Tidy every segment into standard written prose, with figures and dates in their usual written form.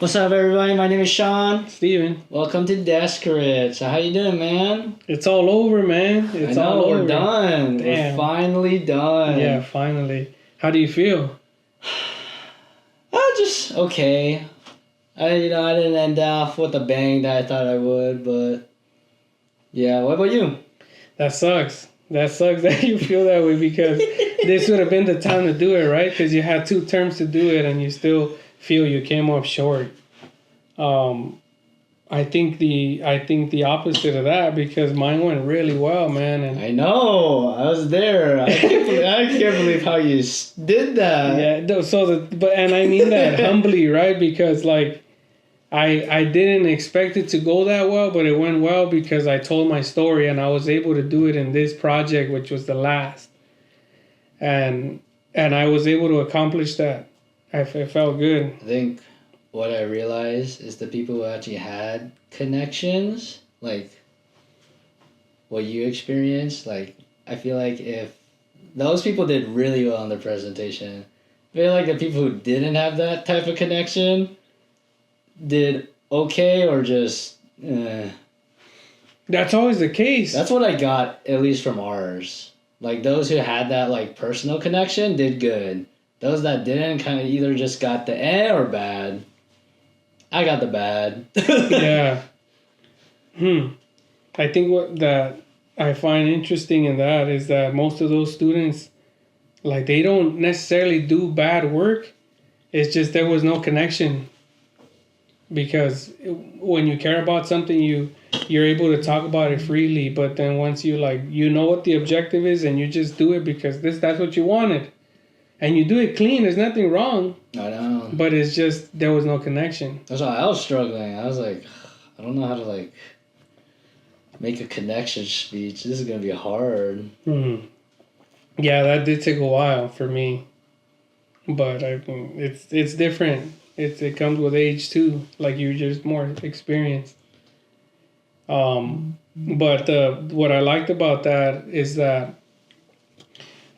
What's up, everybody? My name is Sean. Steven, Welcome to Desperate. So how you doing, man? it's all over, man. It's I know, all over. we're done. Damn. We're finally done. Yeah, finally. How do you feel? Just okay. I didn't end off with a bang that I thought I would, but yeah. What about you? That sucks. That sucks that you feel that way because this would have been the time to do it, right? Because you had 2 terms to do it and you still feel you came up short. I think the opposite of that because mine went really well, man. And I know. I was there. I can't believe how you did that. yeah. And I mean that humbly, right? Because like. I didn't expect it to go that well, but it went well because I told my story and I was able to do it in this project, which was the last. And I was able to accomplish that. It felt good. I think what I realized is the people who actually had connections, like what you experienced, like I feel like if those people did really well in their presentation, I feel like the people who didn't have that type of connection did okay or just That's always the case. That's what I got, at least from ours. Like those who had that like personal connection did good. Those that didn't kind of either just got the or bad. I got the bad. Yeah. I think what that I find interesting in that is that most of those students, like they don't necessarily do bad work. It's just there was no connection. Because when you care about something, you're able to talk about it freely. But then once you know what the objective is and you just do it because that's what you wanted. And you do it clean. There's nothing wrong. I know. But it's just there was no connection. That's why I was struggling. I was like, I don't know how to like make a connection speech. This is going to be hard. Mm-hmm. Yeah, that did take a while for me. But I think it's different. It comes with age too. Like you're just more experienced. But what I liked about that is that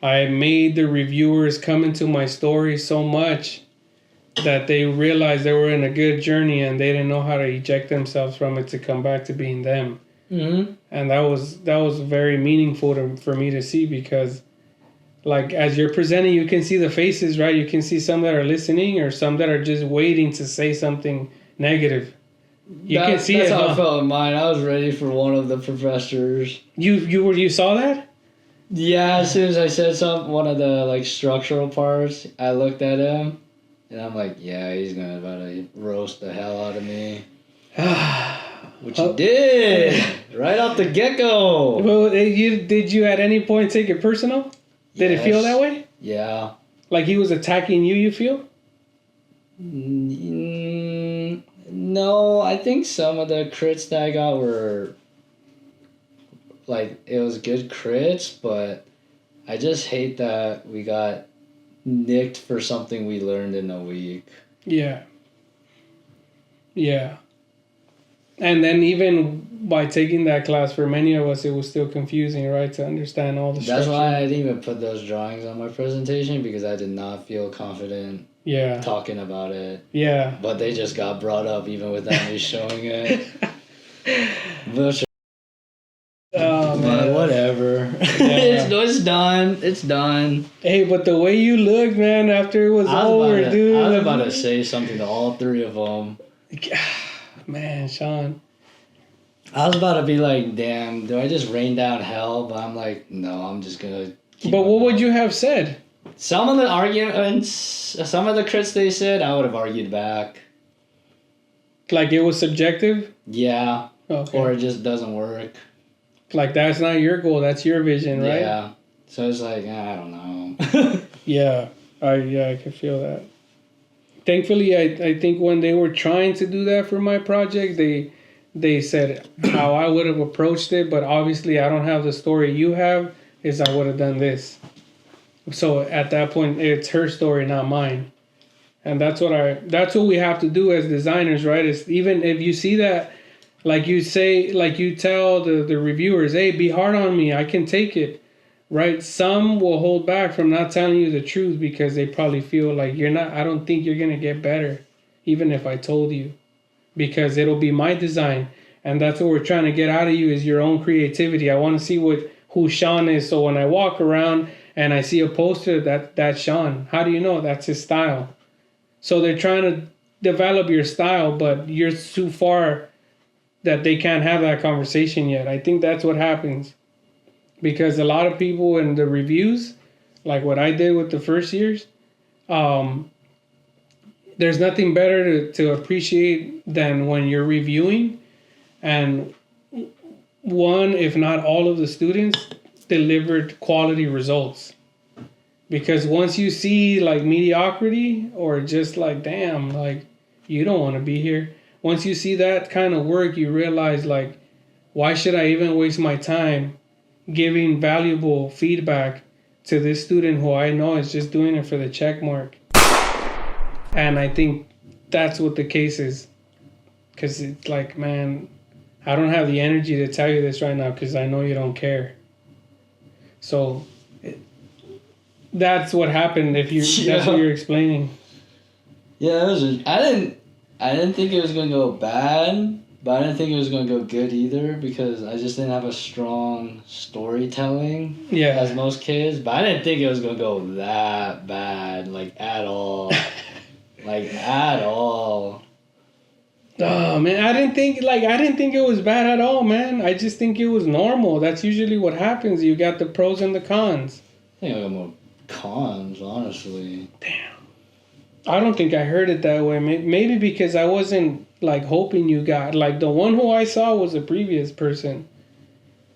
I made the reviewers come into my story so much that they realized they were in a good journey and they didn't know how to eject themselves from it to come back to being them. Mm-hmm. And that was very meaningful for me to see because. Like, as you're presenting, you can see the faces, right? You can see some that are listening or some that are just waiting to say something negative. Can see that's it. How I felt in mine. I was ready for one of the professors. You saw that? Yeah, as soon as I said one of the, like, structural parts, I looked at him, and I'm like, yeah, he's going to about to roast the hell out of me. Which he did! Right off the get-go! Well, did you at any point take it personal? Did it feel that way? Yeah. Like he was attacking you feel? No, I think some of the crits that I got were, like, it was good crits, but I just hate that we got nicked for something we learned in a week. Yeah. Yeah. And then even by taking that class, for many of us, it was still confusing, right? To understand all the structure. That's why I didn't even put those drawings on my presentation because I did not feel confident talking about it. Yeah. But they just got brought up even without me showing it. Oh, man, whatever. Yeah. It's done. It's done. Hey, but the way you looked, man, after it was over, dude. I was about to say something to all 3 of them. Man, Sean. I was about to be like, damn, do I just rain down hell? But I'm like, no, I'm just going to But what would you have said? Some of the arguments, some of the crits they said, I would have argued back. Like it was subjective? Yeah. Okay. Or it just doesn't work. Like that's not your goal, that's your vision, right? Yeah. So it's like, I don't know. Yeah, I can feel that. Thankfully, I think when they were trying to do that for my project, they said how I would have approached it, but obviously I don't have the story you have, is I would have done this. So at that point, it's her story, not mine. And that's what we have to do as designers, right? Is even if you see that, like you tell the reviewers, hey, be hard on me, I can take it. Right? Some will hold back from not telling you the truth because they probably feel like I don't think you're going to get better. even if I told you, because it'll be my design. And that's what we're trying to get out of you is your own creativity. I want to see who Sean is. So when I walk around and I see a poster, that's Sean. How do you know? That's his style. So they're trying to develop your style, but you're too far that they can't have that conversation yet. I think that's what happens. Because a lot of people in the reviews, like what I did with the first years, there's nothing better to appreciate than when you're reviewing and one, if not all of the students, delivered quality results. Because once you see like mediocrity or just like, damn, like you don't want to be here. Once you see that kind of work, you realize like, why should I even waste my time giving valuable feedback to this student who I know is just doing it for the check mark? And I think that's what the case is. Because it's like, man, I don't have the energy to tell you this right now because I know you don't care. So that's what happened. If you, that's what you're explaining. Yeah, I didn't think it was gonna go bad, but I didn't think it was gonna go good either because I just didn't have a strong storytelling. Yeah. As most kids, but I didn't think it was gonna go that bad, like at all, like at all. Oh man, I didn't think it was bad at all, man. I just think it was normal. That's usually what happens. You got the pros and the cons. I think I got more cons, honestly. Damn. I don't think I heard it that way. Maybe because I wasn't like hoping you got like the one who I saw was a previous person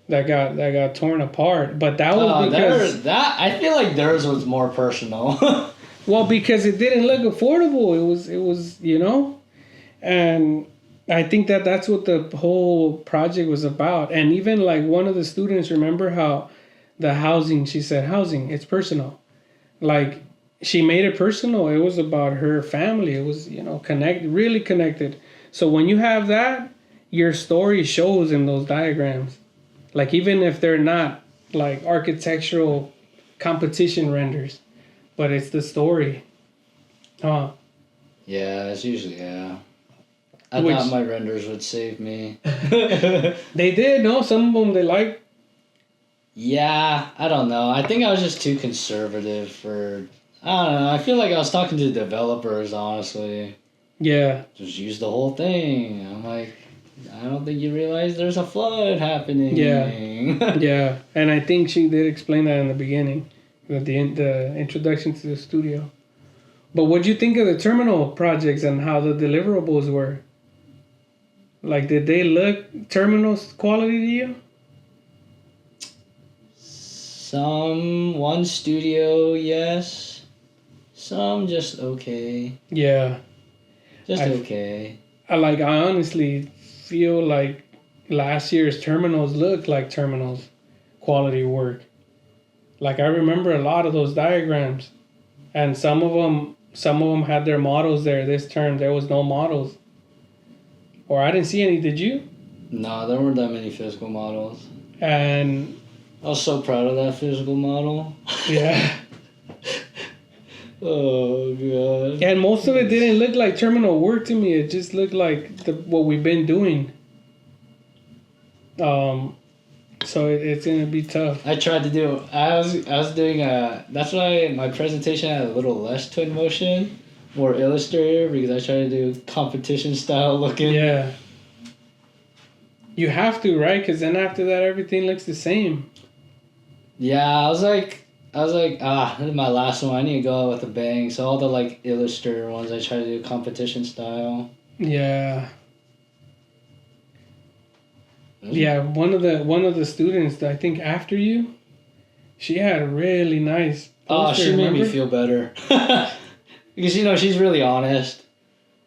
that got torn apart. But that was because I feel like theirs was more personal. well, because it didn't look affordable. It was and I think that's what the whole project was about. And even like one of the students, remember how the housing, she said, housing, it's personal. Like she made it personal. It was about her family. It was, really connected. So when you have that, your story shows in those diagrams. Like even if they're not like architectural competition renders, but it's the story. Huh? Yeah, it's usually, yeah. I thought my renders would save me. They did, no? Some of them they liked. Yeah, I don't know. I think I was just too conservative for... I don't know. I feel like I was talking to developers, honestly. Yeah. Just use the whole thing. I'm like, I don't think you realize there's a flood happening. Yeah. Yeah. And I think she did explain that in the beginning, at the introduction to the studio. But what'd you think of the terminal projects and how the deliverables were? Like, did they look terminals quality to you? One studio, yes. Some just okay. Yeah. Just okay. I honestly feel like last year's terminals looked like terminals quality work. Like I remember a lot of those diagrams, and some of them had their models there. This term there was no models. Or I didn't see any, did you? No, there weren't that many physical models. And I was so proud of that physical model. Yeah. Oh, God. And most of it didn't look like terminal work to me. It just looked like what we've been doing. So it's going to be tough. I tried to do... I was doing that's why my presentation had a little less twin motion. More Illustrator, because I tried to do competition style looking. Yeah. You have to, right? Because then after that, everything looks the same. Yeah, I was like, this is my last one. I need to go out with a bang. So all the like Illustrator ones, I try to do competition style. Yeah. Yeah, one of the students, I think after you, she had a really nice poster, she made remember? me feel better. Because, she's really honest.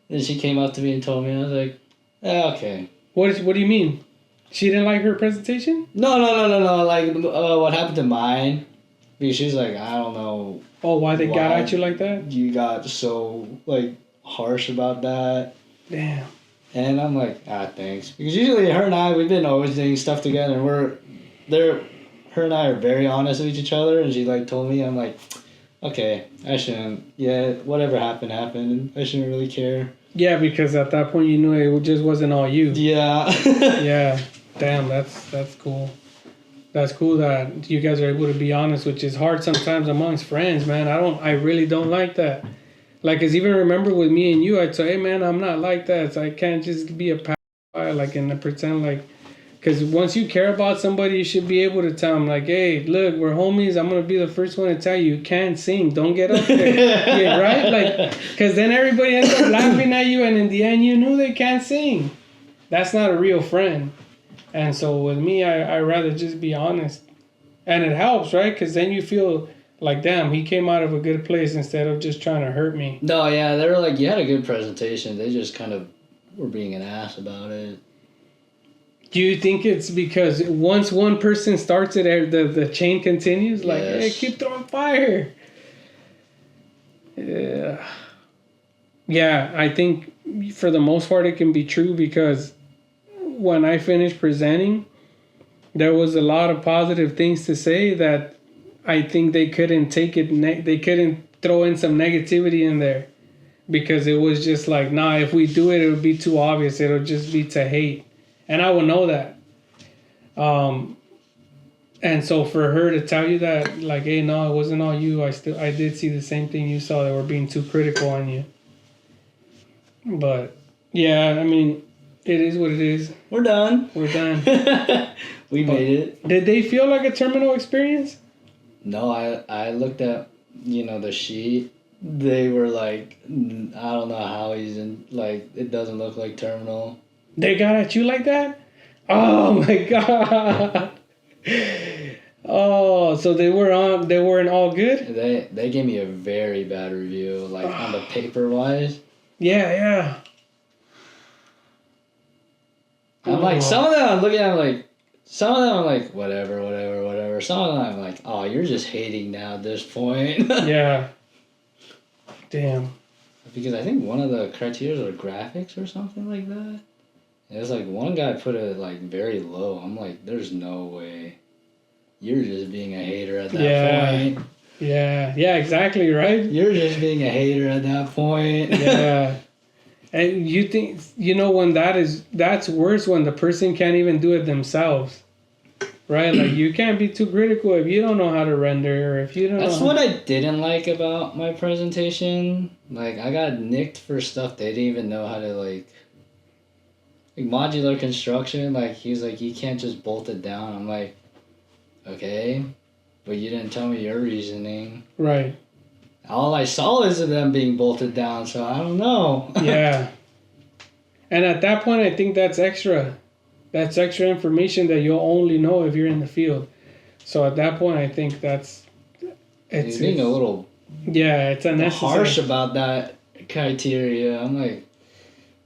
Then she came up to me and told me, I was like, okay. What do you mean? She didn't like her presentation? No. Like, what happened to mine? Because she's like, I don't know. Oh, why they got at you like that? You got so, like, harsh about that. Damn. And I'm like, thanks. Because usually her and I, we've been always doing stuff together. And her and I are very honest with each other. And she, like, told me, I'm like, okay, I shouldn't. Yeah, whatever happened. I shouldn't really care. Yeah, because at that point you knew it just wasn't all you. Yeah. Yeah. Damn, that's cool. That's cool that you guys are able to be honest, which is hard sometimes amongst friends, man. I really don't like that. Like, cause even remember with me and you, I'd say, hey man, I'm not like that. So I can't just be a pal, like, and pretend like, cause once you care about somebody, you should be able to tell them like, hey, look, we're homies. I'm gonna be the first one to tell you, you can't sing. Don't get up there. Yeah, right? Like, cause then everybody ends up laughing at you, and in the end, you knew they can't sing. That's not a real friend. And so with me, I rather just be honest. And it helps, right? Because then you feel like, damn, he came out of a good place instead of just trying to hurt me. No, yeah, they were like, you had a good presentation. They just kind of were being an ass about it. Do you think it's because once one person starts it, the chain continues? Like, hey, keep throwing fire. Yeah. Yeah, I think for the most part it can be true because when I finished presenting, there was a lot of positive things to say that I think they couldn't take it. They couldn't throw in some negativity in there because it was just like, nah, if we do it, it'll be too obvious. It'll just be to hate, and I will know that. And so for her to tell you that, like, hey, no, it wasn't all you. I did see the same thing you saw. They were being too critical on you. But yeah, I mean, it is what it is. We're done. We're done. We made it. Did they feel like a terminal experience? No, I looked at, the sheet. They were like, I don't know how he's in, like, it doesn't look like terminal. They got at you like that? Oh my God. Oh, so they weren't all good? They gave me a very bad review, like on the paper wise. Yeah. I'm like, some of them I'm looking at like, some of them I'm like, whatever. Some of them I'm like, oh, you're just hating now at this point. Yeah. Damn. Because I think one of the criteria are graphics or something like that. And it's like one guy put it like very low. I'm like, there's no way. You're just being a hater at that point. Yeah, exactly, right? You're just being a hater at that point. Yeah. And you think, when that's worse when the person can't even do it themselves. Right? Like, you can't be too critical if you don't know how to render or if you don't That's know what I didn't like about my presentation. Like, I got nicked for stuff they didn't even know how to, like modular construction. Like, he's like, you can't just bolt it down. I'm like, okay, but you didn't tell me your reasoning. Right. All I saw is them being bolted down, so I don't know. Yeah. And at that point, I think that's extra. That's extra information that you'll only know if you're in the field. So at that point, I think it's being a little it's unnecessary. harsh about that criteria. I'm like,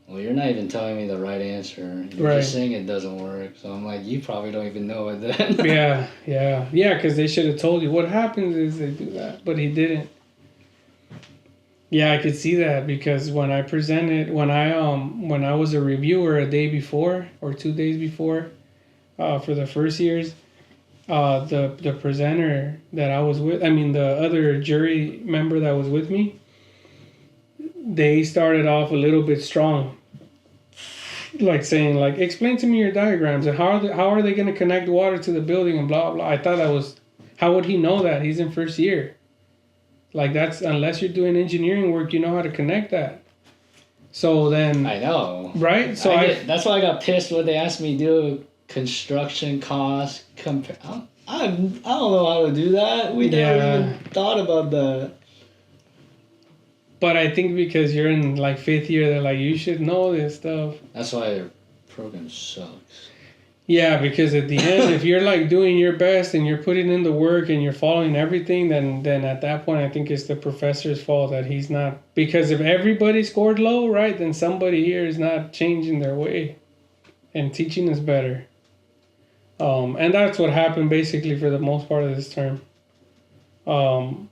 well, you're not even telling me the right answer. You're just saying it doesn't work. So I'm like, you probably don't even know it then. Yeah, because they should have told you. What happens is they do that, but he didn't. Yeah, I could see that because when I presented, when I was a reviewer a day before or 2 days before, for the first years, the presenter that I was with, the other jury member that was with me, they started off a little bit strong, like saying like, explain to me your diagrams and how are they going to connect water to the building and blah blah. I thought that was, how would he know that? He's in first year. Like, that's, unless you're doing engineering work, you know how to connect that. So then... I know. Right? So that's why I got pissed when they asked me to do construction costs. I don't know how to do that. We never even thought about that. But I think because you're in, like, 5th year, they're like, you should know this stuff. That's why their program sucks. Yeah, because at the end, if you're like doing your best and you're putting in the work and you're following everything, then at that point, I think it's the professor's fault that he's not. Because if everybody scored low, right, then somebody here is not changing their way and teaching us better. And that's what happened basically for the most part of this term. What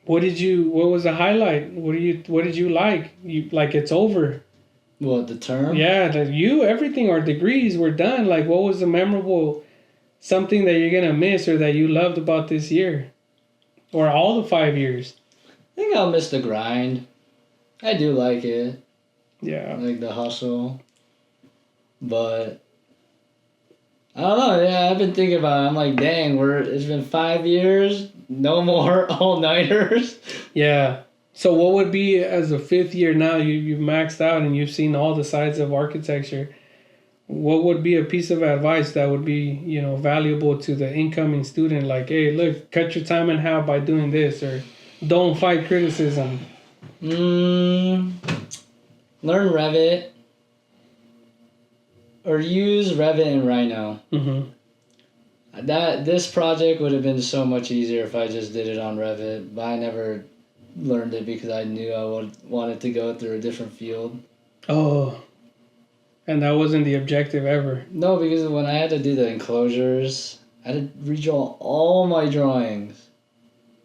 was the highlight? What did you like? It's over. What, the term? Yeah, everything, our degrees were done. Like, what was the memorable, something that you're going to miss or that you loved about this year? Or all the 5 years? I think I'll miss the grind. I do like it. Yeah. like the hustle. But I don't know. Yeah, I've been thinking about it. I'm like, dang, it's been 5 years. No more all-nighters. Yeah. So what would be as a fifth year now? You've maxed out and you've seen all the sides of architecture. What would be a piece of advice that would be, valuable to the incoming student? Like, hey, look, cut your time in half by doing this, or don't fight criticism. Learn Revit or use Revit and Rhino. Mm-hmm. This project would have been so much easier if I just did it on Revit, but I never learned it because I knew I wanted to go through a different field. Oh, and that wasn't the objective ever. No, because when I had to do the enclosures, I had to redraw all my drawings.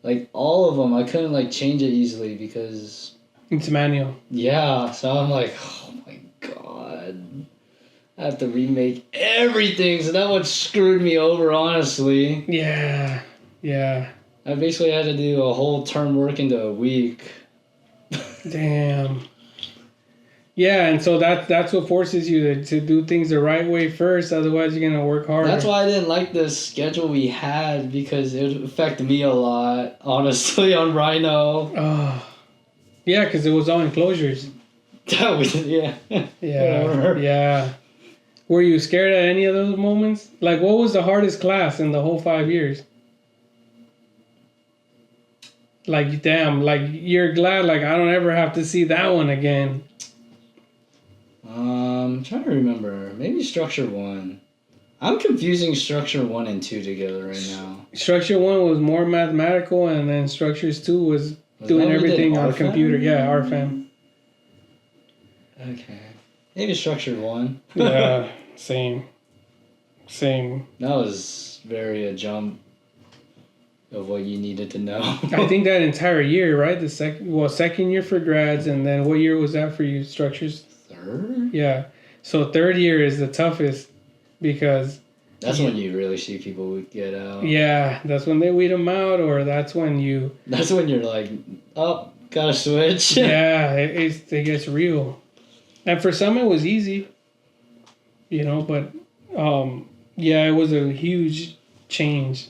Like, all of them. I couldn't, like, change it easily because... It's manual. Yeah, so I'm like, oh my god. I have to remake everything, so that what screwed me over, honestly. Yeah. I basically had to do a whole term work into a week. Damn. Yeah, and so that's what forces you to do things the right way first. Otherwise, you're gonna work harder. That's why I didn't like the schedule we had, because it affected me a lot, honestly, on Rhino. Oh. Yeah, because it was all enclosures. Yeah. Yeah. Were you scared at any of those moments? Like, what was the hardest class in the whole 5 years? Like, damn, like, you're glad, like, I don't ever have to see that one again. I'm trying to remember. Maybe Structure 1. I'm confusing Structure 1 and 2 together right now. Structure 1 was more mathematical, and then Structures 2 was doing everything on a computer. Yeah, RFM. Okay. Maybe Structure 1. Yeah, same. That was very a jump of what you needed to know. I think that entire year, right? The second year for grads, and then what year was that for you, Structures? Third? Yeah. So third year is the toughest because... That's when you really see people get out. Yeah, that's when they weed them out, or that's when you... That's when you're like, oh, gotta switch. Yeah, it gets real. And for some it was easy, but yeah, it was a huge change.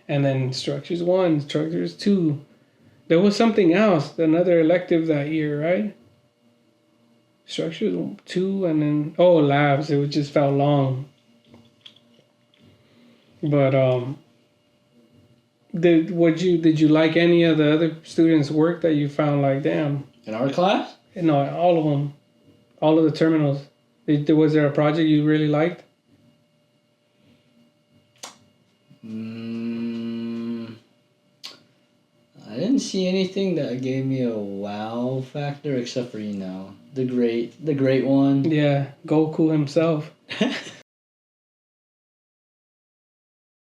And then Structures 1, Structures 2. There was something else, another elective that year, right? Structures 2 and then... Oh, labs. It just felt long. But did you like any of the other students' work that you found like, damn? In our class? No, all of them. All of the terminals. Was there a project you really liked? I didn't see anything that gave me a wow factor except for, the great one. Yeah, Goku himself.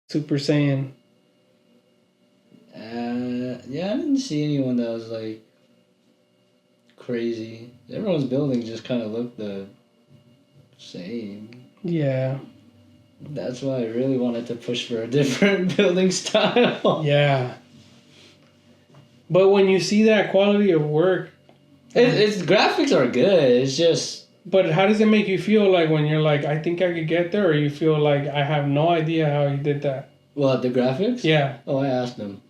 Super Saiyan. Yeah, I didn't see anyone that was like crazy. Everyone's building just kind of looked the same. Yeah. That's why I really wanted to push for a different building style. Yeah. But when you see that quality of work... Its graphics are good, it's just... But how does it make you feel, like, when you're like, I think I could get there, or you feel like, I have no idea how you did that? What, the graphics? Yeah. Oh, I asked them.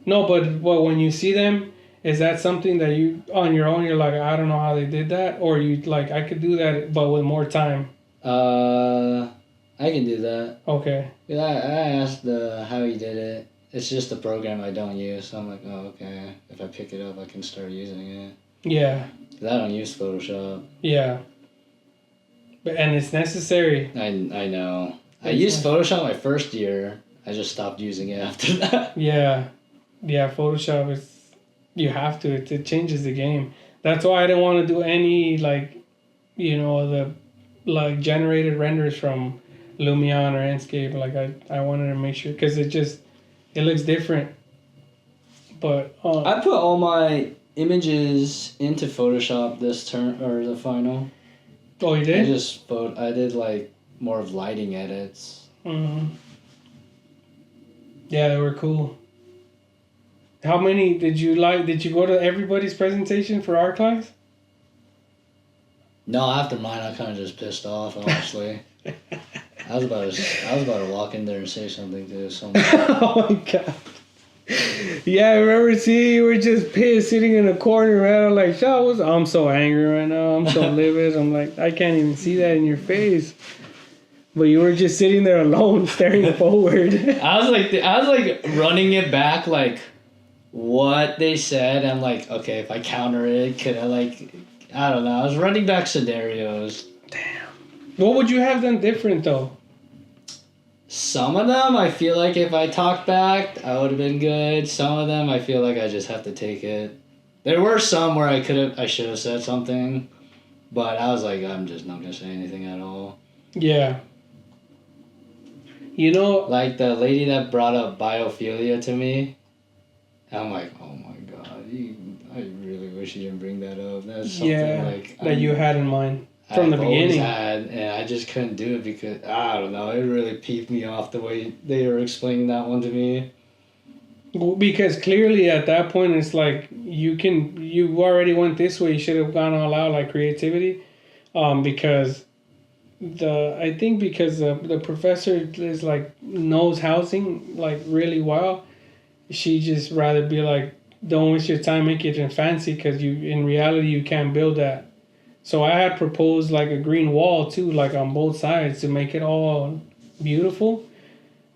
No, but when you see them, is that something that you, on your own, you're like, I don't know how they did that? Or you, like, I could do that, but with more time? I can do that. Okay. I asked how he did it. It's just a program I don't use, so I'm like, oh, okay. If I pick it up, I can start using it. Yeah. 'Cause I don't use Photoshop. Yeah. And it's necessary. I know. I used Photoshop my first year. I just stopped using it after that. Yeah. Yeah, Photoshop is... You have to. It changes the game. That's why I didn't want to do any, like, the, like, generated renders from Lumion or Enscape. Like, I wanted to make sure... Because it looks different. But... I put all my images into Photoshop this term, or the final. Oh, you did? I did, like, more of lighting edits. Mm-hmm. Yeah, they were cool. How many did you like? Did you go to everybody's presentation for our class? No, after mine, I kind of just pissed off. Honestly, I was about to walk in there and say something to someone. Oh my god. Yeah, I remember seeing you were just pissed sitting in a corner, man. I'm like, I'm so angry right now. I'm so livid. I'm like, I can't even see that in your face. But you were just sitting there alone, staring forward. I was like running it back, like what they said. I'm like, okay, if I counter it, could I like, I don't know. I was running back scenarios. Damn. What would you have done different though? Some of them, I feel like if I talked back, I would have been good. Some of them, I feel like I just have to take it. There were some where I should have said something, but I was like, I'm just not gonna say anything at all. Yeah. You know, Like the lady that brought up biophilia to me, I'm like, oh my god, I really wish you didn't bring that up. That's something like that you had in mind from the beginning. And I just couldn't do it because I don't know. It really peeved me off the way they were explaining that one to me. Well, because clearly at that point it's like you already went this way. You should have gone all out like creativity, because the professor is like knows housing like really well. She just rather be like, don't waste your time making it fancy because in reality you can't build that. So I had proposed like a green wall too, like on both sides to make it all beautiful.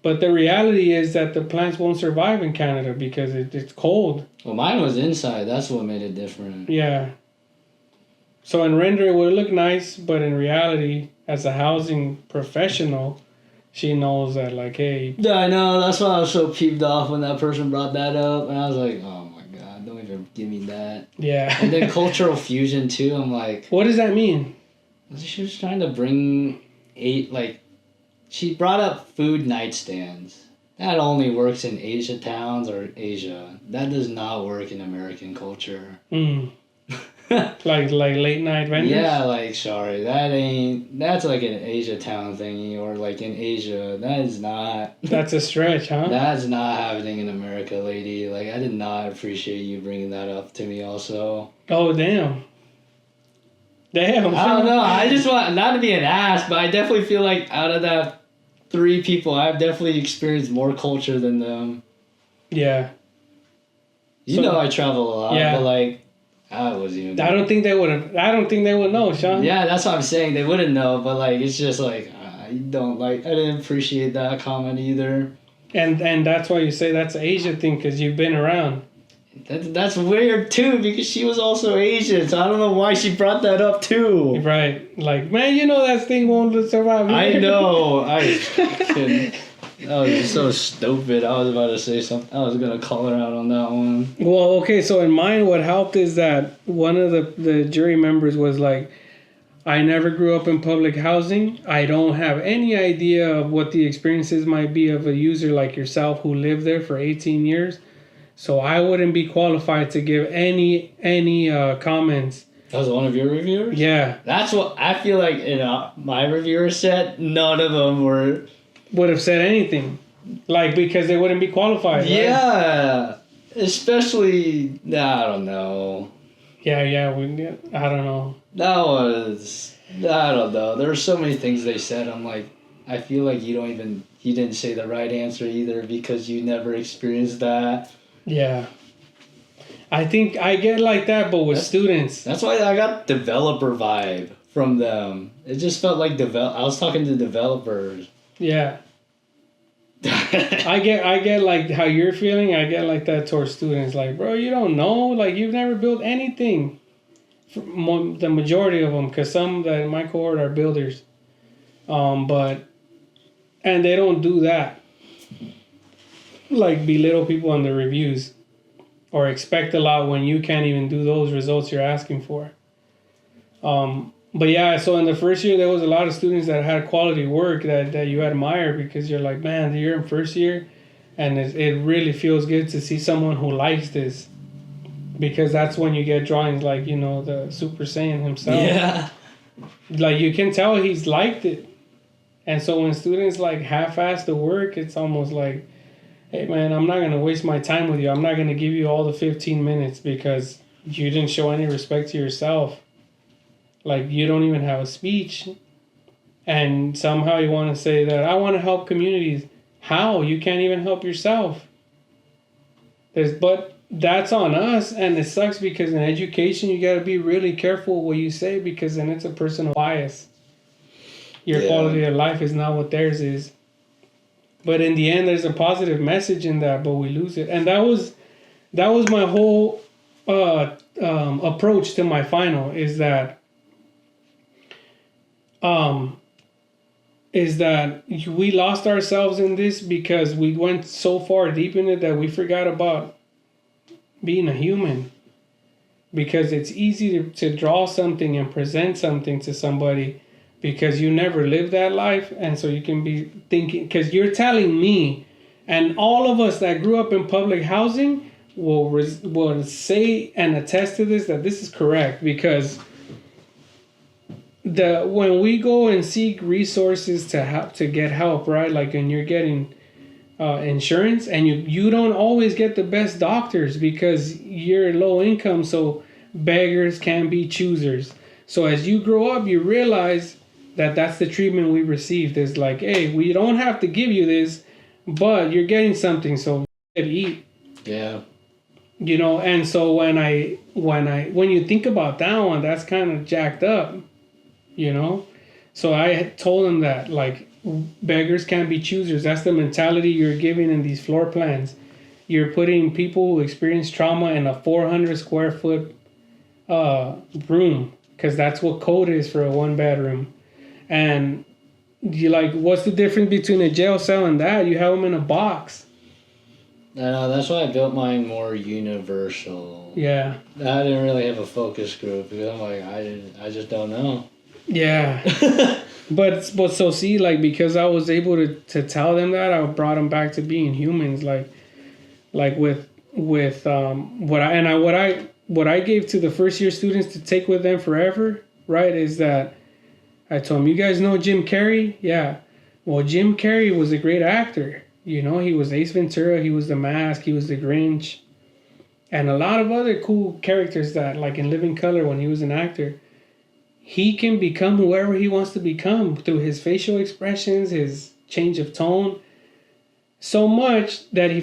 But the reality is that the plants won't survive in Canada because it's cold. Well, mine was inside. That's what made it different. Yeah. So in render it would look nice, but in reality, as a housing professional, she knows that like, hey. Yeah, I know. That's why I was so peeved off when that person brought that up. And I was like, oh my god, don't even give me that. Yeah. And then cultural fusion too. I'm like, what does that mean? She was trying to bring she brought up food nightstands. That only works in Asia towns or Asia. That does not work in American culture. like late night vendors? Yeah, like sorry, that's like an Asia town thingy, or like in Asia. That is not. That's a stretch, huh? That's not happening in America, lady. Like I did not appreciate you bringing that up to me. Also. Oh damn. Damn. I don't know. I just want not to be an ass, but I definitely feel like out of that 3 people, I've definitely experienced more culture than them. Yeah. You know I travel a lot, but like I wasn't even. I don't think they would know, Sean. Yeah, that's what I'm saying. They wouldn't know, but like it's just like I didn't appreciate that comment either. And that's why you say that's an Asia thing because you've been around. That's weird too because she was also Asian, so I don't know why she brought that up too. Right, like man, you know that thing won't survive. I know. I couldn't. That was just so stupid. I was about to say something. I was gonna call her out on that one. Well, okay, so in mine, what helped is that one of the jury members was like, I never grew up in public housing. I don't have any idea of what the experiences might be of a user like yourself who lived there for 18 years. So I wouldn't be qualified to give any comments. That was one of your reviewers? Yeah. That's what I feel like in my reviewer set, none of them would have said anything. Like, because they wouldn't be qualified, right? Yeah. Especially, I don't know. Yeah, I don't know. I don't know. There were so many things they said. I'm like, I feel like you didn't say the right answer either because you never experienced that. Yeah. I think I get like that, but with students. That's why I got developer vibe from them. It just felt like I was talking to developers. Yeah. I get like how you're feeling. I get like that towards students. Like, bro, you don't know. Like, you've never built anything. The majority of them, because some that in my cohort are builders. And they don't do that. Like, belittle people on the reviews. Or expect a lot when you can't even do those results you're asking for. But yeah, so in the first year, there was a lot of students that had quality work that you admire because you're like, man, you're in first year, and it really feels good to see someone who likes this, because that's when you get drawings like, you know, the Super Saiyan himself. Yeah. Like, you can tell he's liked it. And so when students like half-ass the work, it's almost like, hey man, I'm not going to waste my time with you. I'm not going to give you all the 15 minutes because you didn't show any respect to yourself. Like, you don't even have a speech. And somehow you want to say that, I want to help communities. How? You can't even help yourself. But that's on us, and it sucks because in education you got to be really careful what you say, because then it's a personal bias. Your quality of life is not what theirs is. But in the end, there's a positive message in that, but we lose it. And that was my whole approach to my final, is that we lost ourselves in this because we went so far deep in it that we forgot about being a human. Because it's easy to draw something and present something to somebody because you never lived that life, and so you can be thinking, because you're telling me, and all of us that grew up in public housing will say and attest to this, that this is correct, because when we go and seek resources to get help, right, like when you're getting insurance, and you don't always get the best doctors because you're low income, so beggars can be choosers. So as you grow up, you realize that that's the treatment we received. Is like, hey, we don't have to give you this, but you're getting something, so eat. Yeah. You know, and so when you think about that one, that's kind of jacked up, you know. So I told him that, like, beggars can't be choosers. That's the mentality you're giving in these floor plans. You're putting people who experience trauma in a 400 square foot room, because that's what code is for a 1-bedroom. And you like, what's the difference between a jail cell and that? You have them in a box. I know, that's why I built mine more universal. Yeah. I didn't really have a focus group because I'm like, I just don't know. Yeah. but so see, like, because I was able to tell them that, I brought them back to being humans, like with what I gave to the first year students to take with them forever, right, is that I told them, you guys know Jim Carrey? Yeah. Well, Jim Carrey was a great actor. You know, he was Ace Ventura, he was The Mask, he was The Grinch, and a lot of other cool characters that, like in Living Color when he was an actor. He can become whoever he wants to become through his facial expressions, his change of tone. So much that he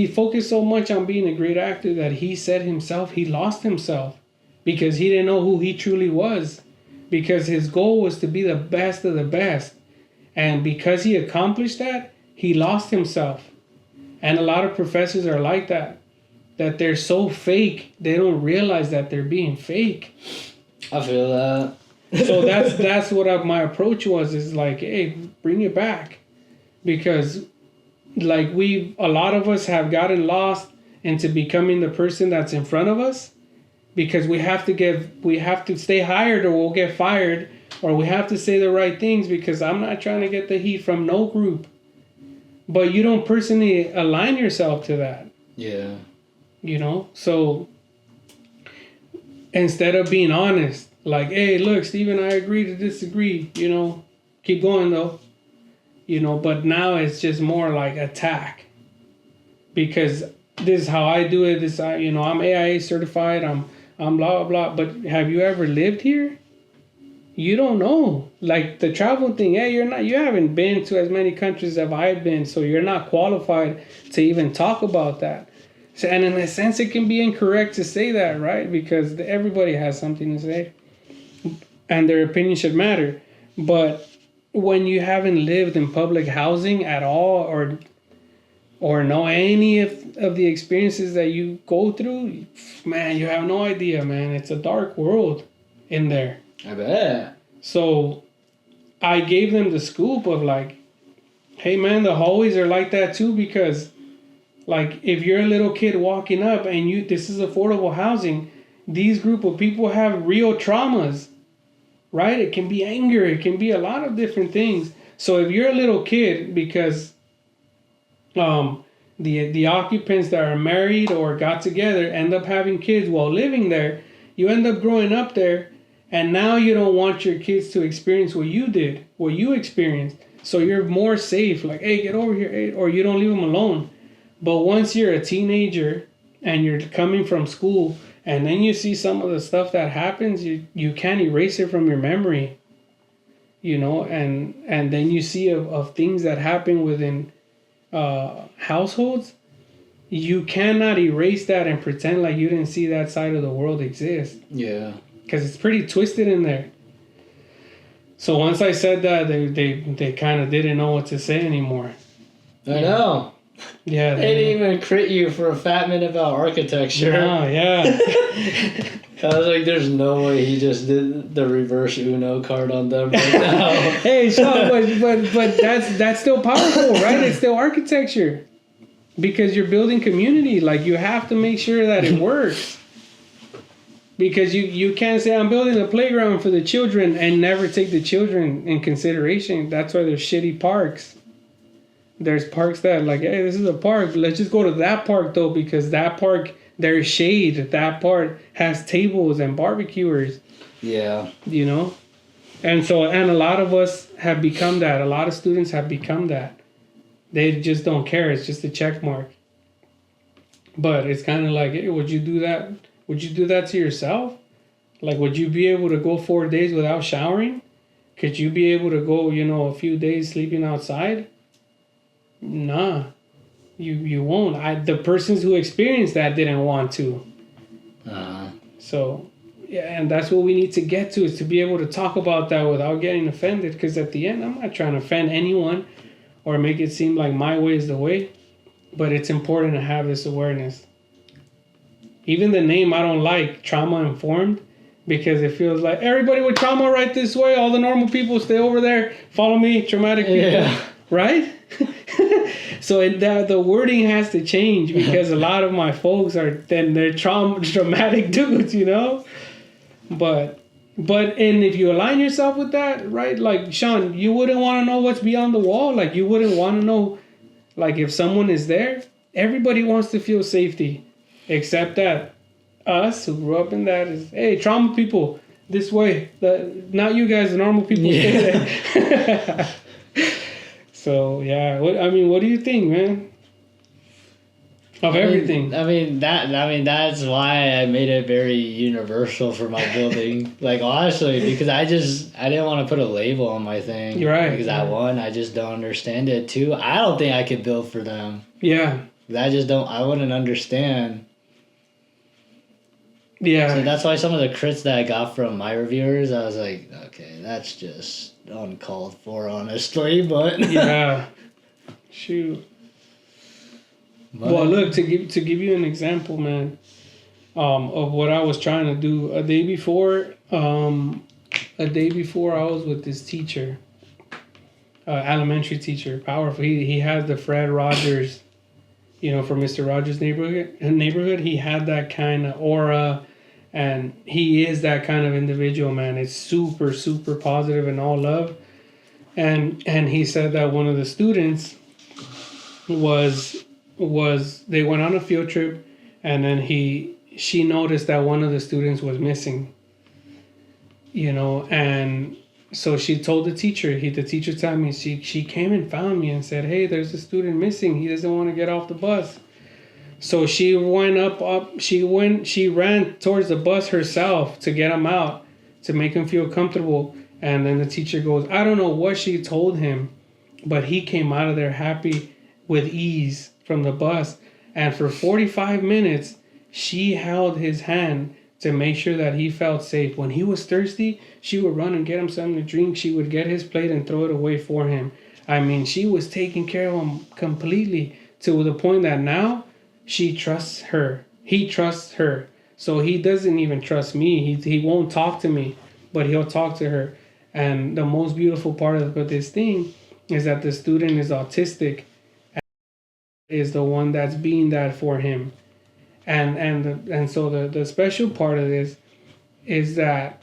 focused so much on being a great actor that he said himself he lost himself because he didn't know who he truly was, because his goal was to be the best of the best. And because he accomplished that, he lost himself. And a lot of professors are like that they're so fake, they don't realize that they're being fake. I feel that. So that's what my approach was, is like, hey, bring it back. Because like a lot of us have gotten lost into becoming the person that's in front of us, because we have to stay hired or we'll get fired, or we have to say the right things, because I'm not trying to get the heat from no group. But you don't personally align yourself to that. Yeah. You know? So instead of being honest, like, hey, look, Steven, I agree to disagree, you know, keep going though. You know, but now it's just more like attack. Because this is how I do it. I'm AIA certified, I'm blah, blah, blah. But have you ever lived here? You don't know. Like the travel thing, you haven't been to as many countries as I've been, so you're not qualified to even talk about that. So, and in a sense, it can be incorrect to say that, right? Because everybody has something to say, and their opinion should matter. But when you haven't lived in public housing at all, or know any of the experiences that you go through, man, you have no idea, man. It's a dark world in there. I bet. So I gave them the scoop of like, hey man, the hallways are like that too, because like if you're a little kid walking up and this is affordable housing, these group of people have real traumas, right? It can be anger, it can be a lot of different things. So if you're a little kid, because the occupants that are married or got together end up having kids while living there, you end up growing up there. And now you don't want your kids to experience what you did, what you experienced. So you're more safe, like, hey, get over here, hey, or you don't leave them alone. But once you're a teenager and you're coming from school And then you see some of the stuff that happens, you can't erase it from your memory, you know, and then you see of things that happen within households. You cannot erase that and pretend like you didn't see that side of the world exist. Yeah. Because it's pretty twisted in there. So once I said that, they kind of didn't know what to say anymore. I know. Yeah. They didn't even crit you for a fat minute about architecture. Oh, yeah. I was like, there's no way he just did the reverse Uno card on them right now. Hey, Sean, but that's still powerful, right? It's still architecture. Because you're building community. Like, you have to make sure that it works. Because you can't say, I'm building a playground for the children and never take the children in consideration. That's why there's shitty parks. There's parks that like, hey, this is a park. Let's just go to that park, though, because that park, there's shade. That part has tables and barbecuers. Yeah. You know? And a lot of us have become that. A lot of students have become that. They just don't care. It's just a check mark. But it's kind of like, hey, would you do that? Would you do that to yourself? Like, would you be able to go 4 days without showering? Could you be able to go, a few days sleeping outside? Nah. You won't. The persons who experienced that didn't want to. So, yeah, and that's what we need to get to, is to be able to talk about that without getting offended. Because at the end, I'm not trying to offend anyone or make it seem like my way is the way. But it's important to have this awareness. Even the name I don't like, trauma informed, because it feels like everybody with trauma right this way, all the normal people stay over there, follow me, traumatic people, yeah. Right? So the wording has to change, because a lot of my folks they're traumatic dudes, But if you align yourself with that, right? Like, Sean, you wouldn't want to know what's beyond the wall. Like, you wouldn't want to know, like, if someone is there. Everybody wants to feel safety. Except that us who grew up in that is, hey, trauma people, this way. Not you guys, the normal people. Yeah. Stay there. So, yeah. What do you think, man? Of everything. That's why I made it very universal for my building. Like, honestly, because I didn't want to put a label on my thing. You're right. Because I just don't understand it. Two, I don't think I could build for them. Yeah. I wouldn't understand. Yeah. So that's why some of the crits that I got from my reviewers, I was like, okay, that's just uncalled for, honestly, but... Yeah. Shoot. But, well, look, to give you an example, man, of what I was trying to do. A day before I was with this teacher, elementary teacher, powerful. He has the Fred Rogers, from Mr. Rogers' neighborhood. He had that kind of aura, and he is that kind of individual, man. It's super, super positive and all love. And he said that one of the students was they went on a field trip, and then she noticed that one of the students was missing, and so she told the teacher. The teacher told me she came and found me and said, hey, there's a student missing. He doesn't want to get off the bus. So she went she ran towards the bus herself to get him out, to make him feel comfortable. And then the teacher goes, I don't know what she told him, but he came out of there happy, with ease, from the bus. And for 45 minutes, she held his hand to make sure that he felt safe. When he was thirsty, she would run and get him something to drink. She would get his plate and throw it away for him. She was taking care of him completely, to the point that now she trusts her. He trusts her. So he doesn't even trust me. He won't talk to me, but he'll talk to her. And the most beautiful part of this thing is that the student is autistic, is the one that's being that for him. And so the special part of this is that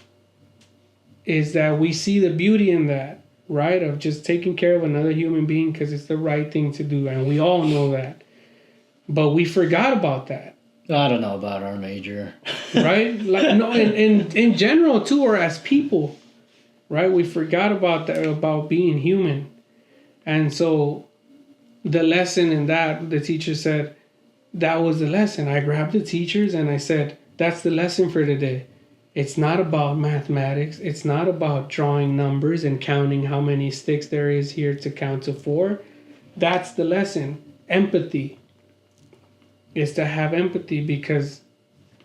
we see the beauty in that, right? Of just taking care of another human being because it's the right thing to do. And we all know that. But we forgot about that. I don't know about our major. Right? Like, no, in general too, or as people, right? We forgot about that, about being human. And so the lesson in that, the teacher said, that was the lesson. I grabbed the teachers and I said, That's the lesson for today. It's not about mathematics. It's not about drawing numbers and counting how many sticks there is here to count to 4. That's the lesson. Empathy is to have empathy, because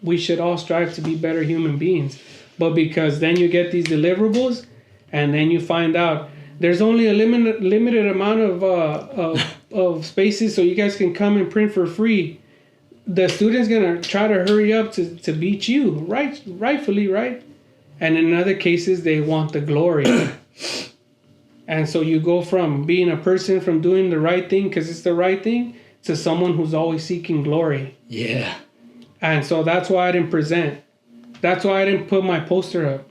we should all strive to be better human beings. But because then you get these deliverables, and then you find out there's only a limited amount of spaces, so you guys can come and print for free. The student's gonna try to hurry up to beat you, rightfully, right? And in other cases, they want the glory. And so you go from being a person from doing the right thing because it's the right thing to someone who's always seeking glory. Yeah. And so that's why I didn't present. That's why I didn't put my poster up.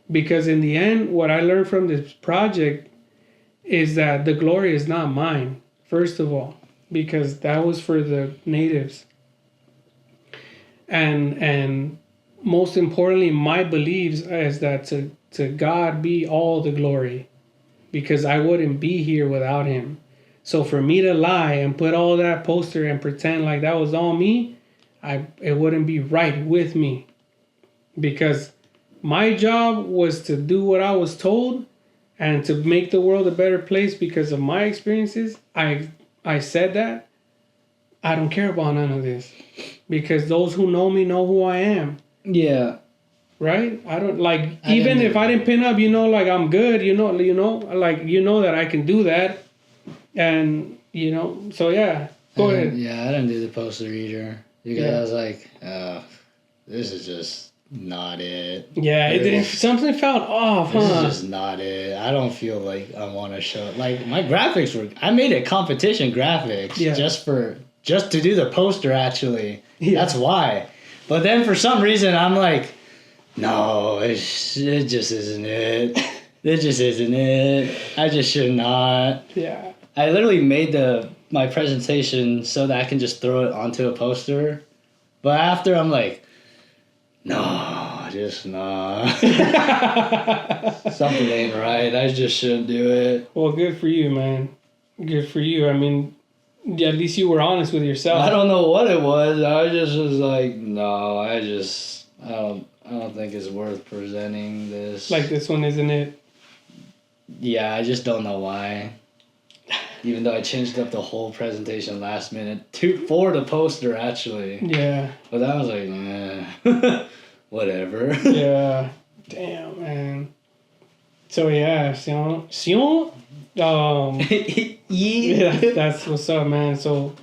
Because in the end, what I learned from this project is that the glory is not mine, first of all, because that was for the natives. And most importantly, my beliefs is that to God be all the glory, because I wouldn't be here without him. So for me to lie and put all that poster and pretend like that was all me, it wouldn't be right with me, because my job was to do what I was told and to make the world a better place because of my experiences. I said that. I don't care about none of this, because those who know me know who I am. Yeah. Right? I don't like, even if I didn't pin up, like I'm good, like, that I can do that. And, so yeah, go ahead. Yeah, I didn't do the poster either. Because I was like, this is just not it. Yeah, something felt off, This is just not it. I don't feel like I want to show it. Like, my graphics I made a competition graphics just to do the poster, actually. Yeah. That's why. But then for some reason, I'm like, no, it just isn't it. It just isn't it. I just should not. Yeah. I literally made my presentation so that I can just throw it onto a poster. But after, I'm like, no, just not. Something ain't right. I just shouldn't do it. Well, good for you, man. Good for you. I mean, at least you were honest with yourself. I don't know what it was. I just was like, no, I don't think it's worth presenting this. Like, this one isn't it? Yeah, I just don't know why. Even though I changed up the whole presentation last minute for the poster, actually. Yeah. But I was like, whatever. Yeah. Damn, man. So yeah, yeah, that's what's up, man. So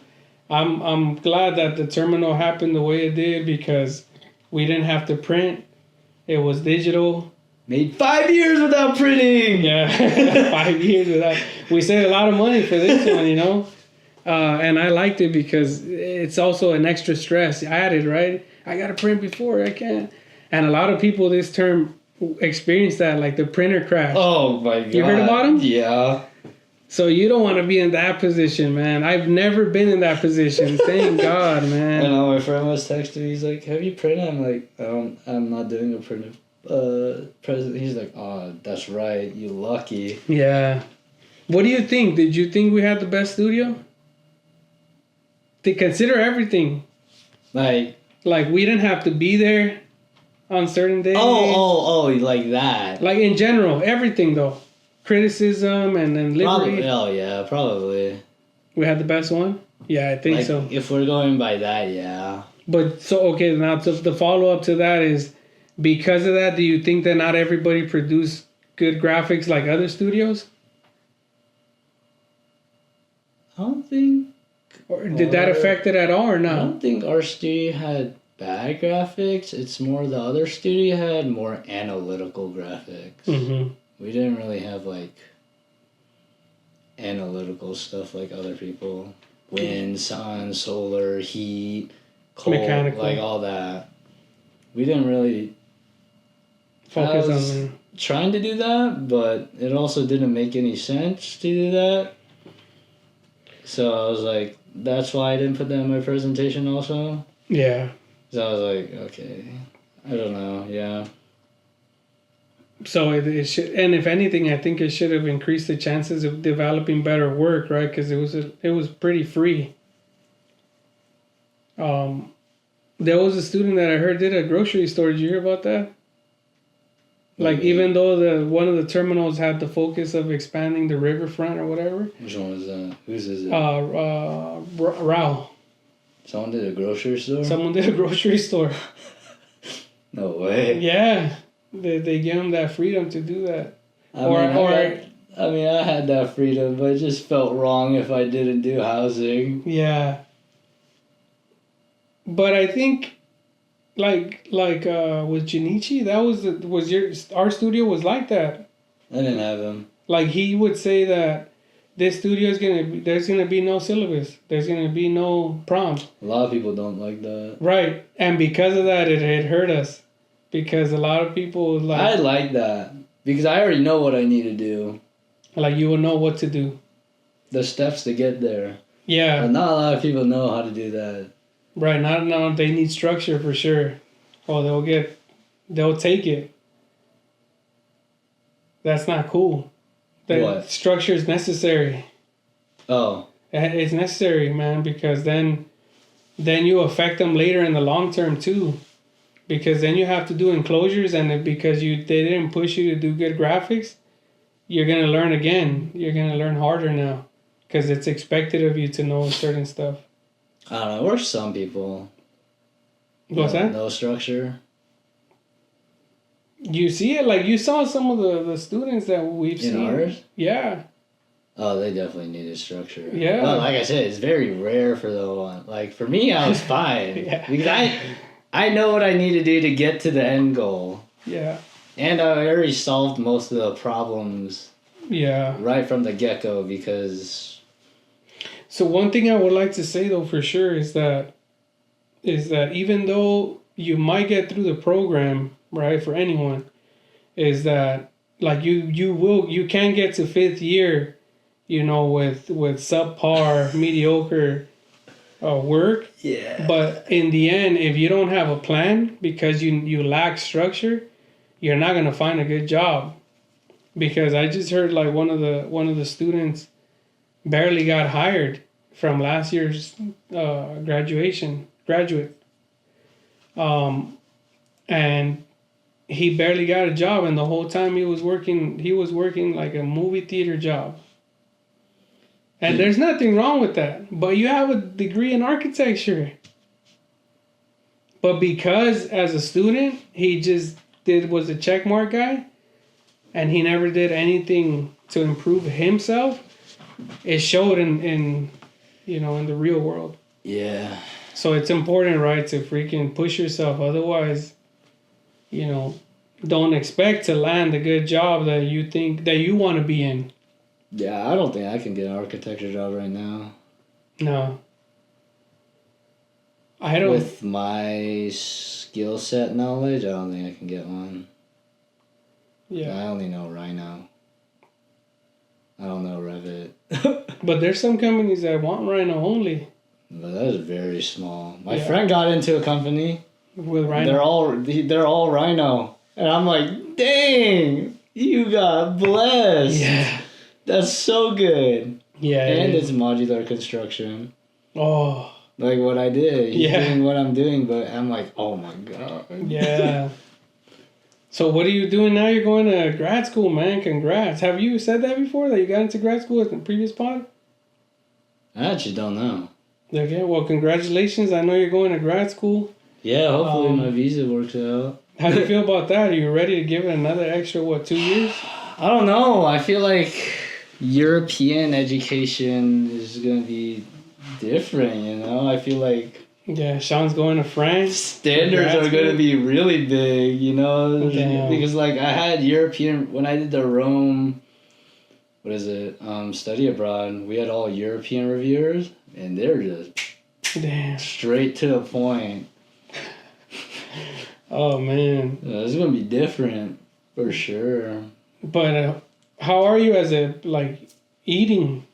I'm glad that the terminal happened the way it did, because we didn't have to print. It was digital. Made 5 years without printing. Yeah, 5 years without. We saved a lot of money for this one, and I liked it because it's also an extra stress added, right? I gotta print before I can, and a lot of people this term experience that, like the printer crash. Oh my god! You heard about them? Yeah. So you don't want to be in that position, man. I've never been in that position. Thank God, man. And my friend was texting me. He's like, "Have you printed?" I'm like, I'm not doing a printed present. He's like, "Oh, that's right. You lucky." Yeah. What do you think? Did you think we had the best studio? To consider everything. Like we didn't have to be there on certain days. Oh, like that. Like in general, everything though. Criticism and then liberty. Probably. We had the best one? Yeah, I think so. If we're going by that, yeah. But so, okay, now the follow-up to that is, because of that, do you think that not everybody produced good graphics like other studios? I don't think... Or did that affect it at all or not? I don't think our studio had bad graphics. It's more the other studio had more analytical graphics. Mm-hmm. We didn't really have, analytical stuff like other people. Wind, sun, solar, heat, cold, mechanical. All that. We didn't really focus on that. Trying to do that, but it also didn't make any sense to do that. So I was like, that's why I didn't put that in my presentation also. Yeah. So I was like, okay, I don't know, yeah. So it should, and if anything, I think it should have increased the chances of developing better work, right? Because it was pretty free. There was a student that I heard did a grocery store. Did you hear about that? Like, even though one of the terminals had the focus of expanding the riverfront or whatever. Which one was that? Whose is it? Rao. Someone did a grocery store? Someone did a grocery store. No way. Yeah. They give them that freedom to do that. I had that freedom, but it just felt wrong if I didn't do housing. Yeah. But I think, like with Junichi, our studio was like that. I didn't have him. Like, he would say that this studio there's gonna be no syllabus. There's gonna be no prompt. A lot of people don't like that. Right, and because of that, it hurt us. Because a lot of people I like that because I already know what I need to do. Like, you will know what to do. The steps to get there. Yeah. But not a lot of people know how to do that. Right. Not they need structure for sure. Oh, they'll take it. That's not cool. What? Structure is necessary. Oh. It's necessary, man, because then you affect them later in the long term too. Because then you have to do enclosures, and because they didn't push you to do good graphics, you're gonna learn again. You're gonna learn harder now, because it's expected of you to know certain stuff. I don't know. Or some people. What's that? No structure. You see it, like you saw some of the students that we've seen. In ours? Yeah. Oh, they definitely needed structure. Yeah. Well, like I said, it's very rare for the one. Like for me, I was fine Yeah. because I know what I need to do to get to the end goal. Yeah. And I already solved most of the problems. Yeah. Right from the get-go because. So one thing I would like to say though for sure is that even though you might get through the program, right, for anyone, is that like you can get to 5th year, with subpar mediocre work. Yeah. But in the end, if you don't have a plan because you lack structure, you're not gonna find a good job. Because I just heard like one of the students barely got hired from last year's graduate. And he barely got a job, and the whole time he was working like a movie theater job. And there's nothing wrong with that, but you have a degree in architecture. But because as a student, he just was a checkmark guy, and he never did anything to improve himself, it showed in the real world. Yeah. So it's important, right, to freaking push yourself. Otherwise, don't expect to land a good job that you think that you want to be in. Yeah, I don't think I can get an architecture job right now. No. I don't. With my skill set knowledge, I don't think I can get one. Yeah. I only know Rhino. I don't know Revit. But there's some companies that want Rhino only. But that is very small. My friend got into a company. With Rhino. They're all Rhino. And I'm like, dang, you got blessed. Yeah. That's so good. Yeah. And it's modular construction. Oh. Like what I did. He's doing what I'm doing, but I'm like, oh my God. Yeah. So what are you doing now? You're going to grad school, man. Congrats. Have you said that before, that you got into grad school in the previous pod? I actually don't know. Okay, well, congratulations. I know you're going to grad school. Yeah, hopefully my visa works out. How do you feel about that? Are you ready to give it another extra, 2 years? I don't know. I feel like European education is going to be different, I feel like... Yeah, Sean's going to France. Standards are going to be really big, Damn. Because, I had European... When I did the Rome... study abroad, we had all European reviewers, and they're just... Damn. Straight to the point. Oh, man. It's going to be different, for sure. But how are you as eating?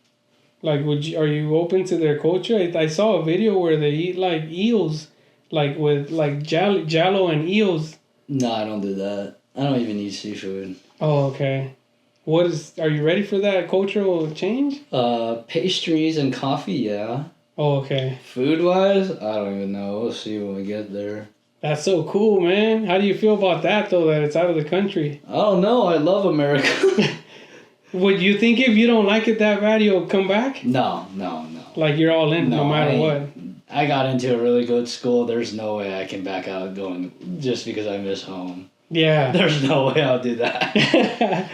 Are you open to their culture? I saw a video where they eat eels, with Jell-O and eels. No, I don't do that. I don't even eat seafood. Oh, okay. Are you ready for that cultural change? Pastries and coffee, yeah. Oh, okay. Food wise, I don't even know. We'll see when we get there. That's so cool, man. How do you feel about that, though, that it's out of the country? I don't know. I love America. Would you think if you don't like it that bad, you'll come back? No. Like you're all in no matter what? I got into a really good school. There's no way I can back out going just because I miss home. Yeah. There's no way I'll do that.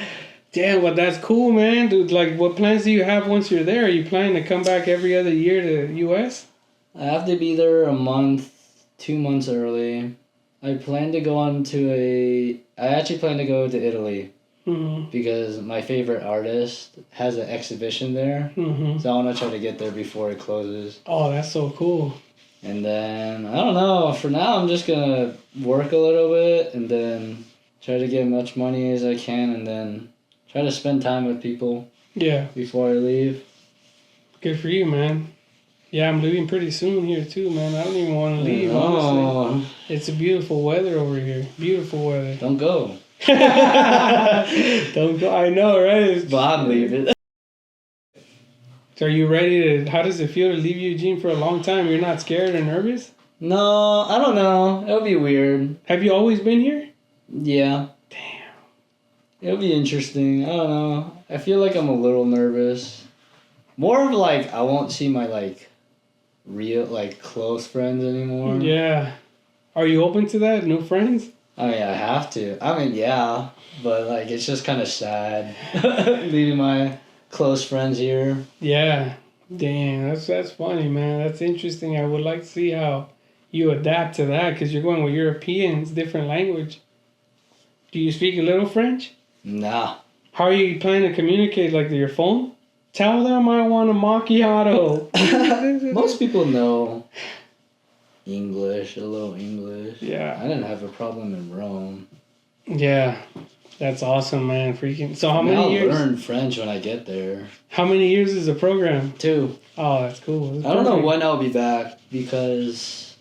Damn, but that's cool, man. Dude, like, what plans do you have once you're there? Are you planning to come back every other year to the U.S.? I have to be there a month, 2 months early. I plan to go I actually plan to go to Italy. Mm-hmm. Because my favorite artist has an exhibition there. Mm-hmm. So I want to try to get there before it closes. Oh, that's so cool. And then, I don't know, for now I'm just going to work a little bit and then try to get as much money as I can and then try to spend time with people. Yeah. Before I leave. Good for you, man. Yeah, I'm leaving pretty soon here too, man. I don't even want to leave, honestly. It's a beautiful weather over here. Beautiful weather. Don't go. Don't go. I know, right? But I'm leaving. So are you ready to... How does it feel to leave Eugene for a long time? You're not scared or nervous? No, I don't know. It'll be weird. Have you always been here? Yeah. Damn. It'll be interesting. I don't know. I feel like I'm a little nervous. More of like, I won't see my like real, like close friends anymore. Yeah. Are you open to that? New friends? I mean, I have to. I mean, yeah. But like, it's just kind of sad leaving my close friends here. Yeah. Dang, that's funny, man. That's interesting. I would like to see how you adapt to that because you're going with Europeans, different language. Do you speak a little French? Nah. How are you planning to communicate? Like your phone? Tell them I want a macchiato. Most people know English, a little English. Yeah. I didn't have a problem in Rome. Yeah. That's awesome, man. Freaking. So how many I'll years? I'll learn French when I get there. How many years is the program? 2. Oh, that's cool. That's I don't know perfect. when I'll be back because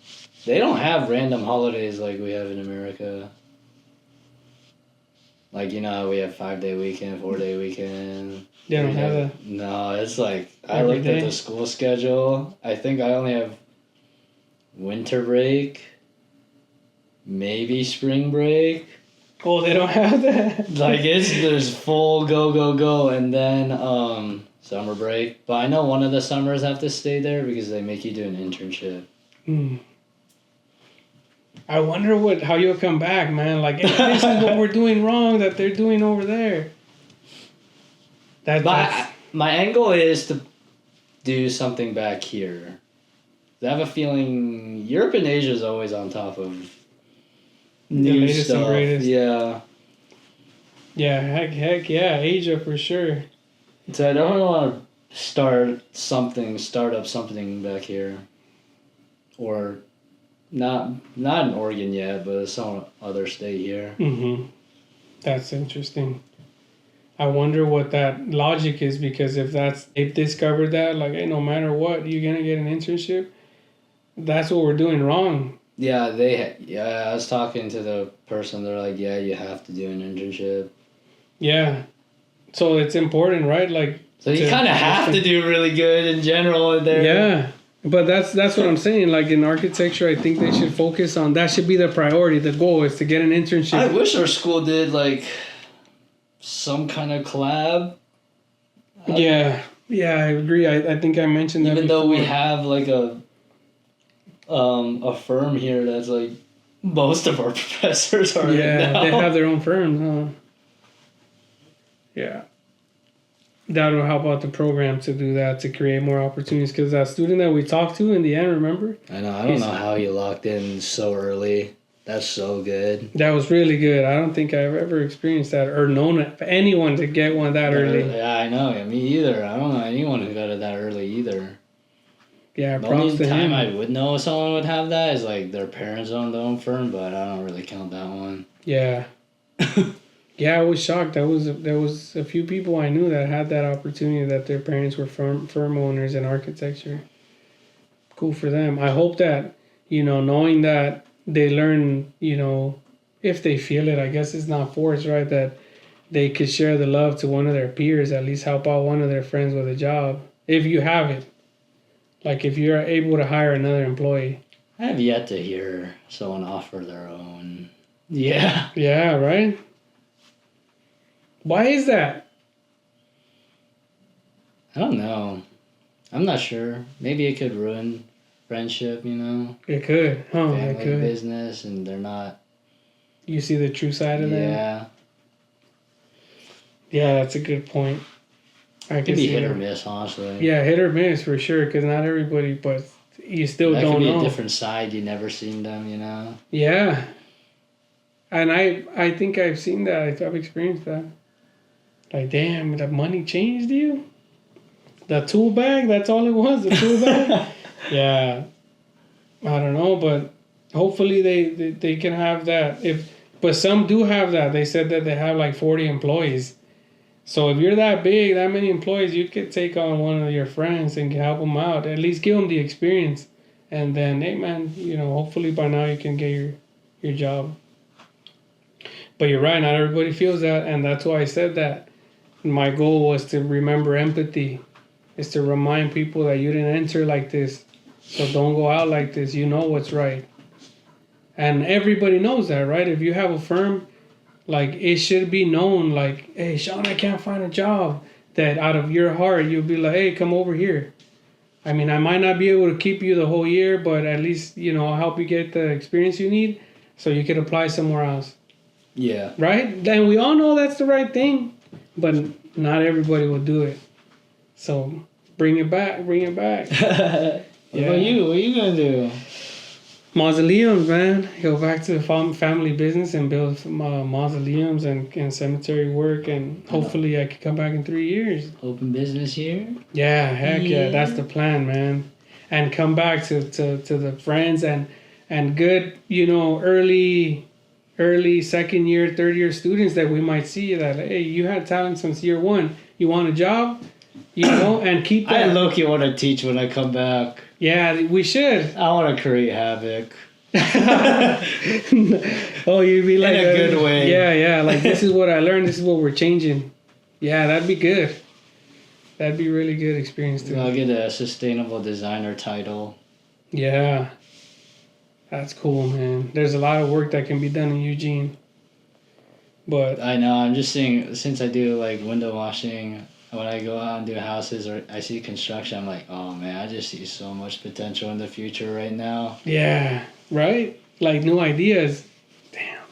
they don't have random holidays like we have in America. Like, you know how we have 5-day weekend, 4-day weekend. They don't have that. No, it's like, I Every looked day? at the school schedule. I think I only have winter break, maybe spring break. Oh, they don't have that? Like, there's full go, and then summer break. But I know one of the summers have to stay there because they make you do an internship. Hmm. I wonder how you'll come back, man. Like, hey, this is what we're doing wrong that they're doing over there. My angle is to do something back here. I have a feeling Europe and Asia is always on top of new the latest stuff. and greatest. Yeah. Yeah, heck yeah, Asia for sure. So I definitely want to start up something back here. Or not in Oregon yet, but some other state here. Mm-hmm. That's interesting. I wonder what that logic is because if they've discovered that, like, hey, no matter what, you're gonna get an internship. That's what we're doing wrong. Yeah, I was talking to the person. They're like, yeah, you have to do an internship. Yeah, so it's important, right? Like, so you kind of have to do really good in general there. Yeah, but that's what I'm saying. Like in architecture, I think they should focus on that. Should be the priority. The goal is to get an internship. I wish our school did like some kind of collab. Yeah, I agree. I think I mentioned that even before. though we have like a firm here that's like most of our professors are. Yeah, now. they have their own firms, huh? Yeah. That'll help out the program to do that, to create more opportunities. Because that student that we talked to in the end, remember? I know. I don't know how you locked in so early. That's so good. That was really good. I don't think I've ever experienced that or known anyone to get one that early. Yeah, I know. Me either. I don't know anyone who got it that early either. Yeah, the props only to time him. I would know someone would have that is like their parents own their own firm, but I don't really count that one. Yeah. Yeah, I was shocked. There was a few people I knew that had that opportunity, that their parents were firm owners in architecture. Cool for them. I hope that, knowing that they learn, if they feel it, I guess it's not forced, right? That they could share the love to one of their peers, at least help out one of their friends with a job, if you have it. Like if you're able to hire another employee. I have yet to hear someone offer their own. Yeah. Yeah, right? Why is that? I don't know. I'm not sure. Maybe it could ruin friendship, you know? It could. Huh, it Family could. business, and they're not. You see the true side of them? Yeah. Yeah, that's a good point. I It can could be see hit or that. miss, honestly. Yeah, hit or miss for sure, because not everybody, but you still That don't could be know. a different side. You never seen them, you know? Yeah. And I think I've seen that. I've experienced that. Like, damn, the money changed you? The tool bag? That's all it was? The tool bag? Yeah. I don't know, but hopefully they can have that. But some do have that. They said that they have like 40 employees. So if you're that big, that many employees, you could take on one of your friends and help them out. At least give them the experience. And then, hey, man, you know, hopefully by now you can get your job. But you're right, not everybody feels that. And that's why I said that. My goal was to remember empathy. Is to remind people that you didn't enter like this. So don't go out like this. You know what's right. And everybody knows that, right? If you have a firm, like it should be known, like, hey, Sean, I can't find a job. That out of your heart, you'll be like, hey, come over here. I mean, I might not be able to keep you the whole year, but at least, you know, I'll help you get the experience you need so you can apply somewhere else. Yeah. Right? And we all know that's the right thing, but not everybody will do it. So bring it back. What about you? What are you going to do? Mausoleums, man. Go back to the family business and build mausoleums and cemetery work, and hopefully I could come back in 3 years. Open business here? Yeah, heck yeah. That's the plan, man. And come back to the friends and good, you know, early second year, third year students that we might see that, hey, you had talent since year one. You want a job? You know, and keep that. I low-key want to teach when I come back. Yeah, we should. I want to create havoc. Oh, you'd be like... In a good way. Yeah, like this is what I learned, this is what we're changing. Yeah, that'd be good. That'd be really good experience too. I'll get a sustainable designer title. Yeah. That's cool, man. There's a lot of work that can be done in Eugene. But... I know, I'm just seeing, since I do like window washing... When I go out and do houses or I see construction, I'm like, oh man, I just see so much potential in the future right now. Yeah, right? Like new ideas. Damn.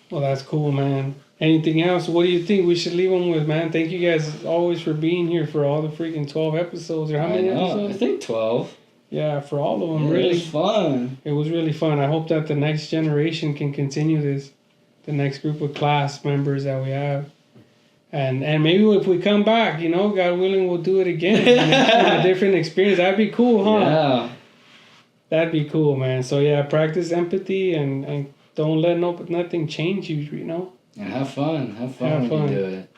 Well, that's cool, man. Anything else? What do you think we should leave them with, man? Thank you guys always for being here for all the freaking 12 episodes. Or how many episodes? I think 12. Yeah, for all of them, Yeah, really. It was fun. It was really fun. I hope that the next generation can continue this. The next group of class members that we have. And maybe if we come back, you know, God willing, we'll do it again. A different experience. That'd be cool, huh? Yeah. That'd be cool, man. So yeah, practice empathy and don't let nothing change you, you know? And have fun. Have fun when you do it.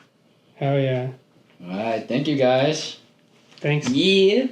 Hell yeah. All right. Thank you, guys. Thanks. Yeah.